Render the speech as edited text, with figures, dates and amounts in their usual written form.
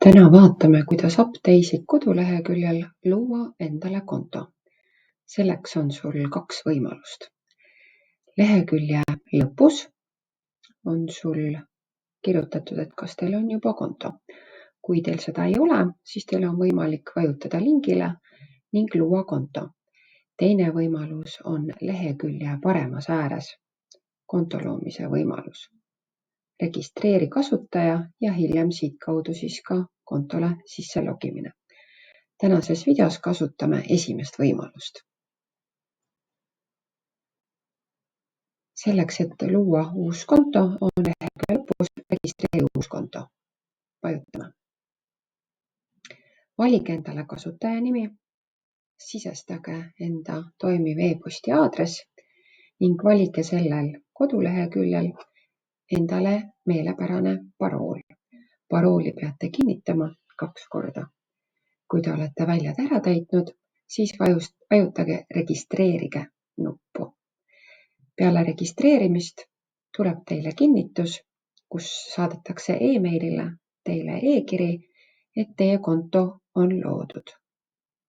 Täna vaatame, kuidas Update'i koduleheküljel luua endale konto. Selleks on sul 2 võimalust. Lehekülje lõpus on sul kirjutatud, et kas teil on juba konto. Kui teil seda ei ole, siis teil on võimalik vajutada lingile ning luua konto. Teine võimalus on lehekülje paremas ääres, konto loomise võimalus. Registreeri kasutaja ja hiljem siit kaudu siis ka kontole sisse logimine. Tänases videos kasutame esimest võimalust. Selleks, et luua uus konto, on lehekülje lõpus registreeri uus konto. Vajutame. Valige endale kasutaja nimi, sisestage enda toimiv e-posti aadress ning valige sellel koduleheküljel endale meelepärane parool. Parooli peate kinnitama 2 korda. Kui te olete väljad ära täitnud, siis vajutage registreerige nuppu. Peale registreerimist tuleb teile kinnitus, kus saadetakse e-mailile teile e-kiri, et teie konto on loodud.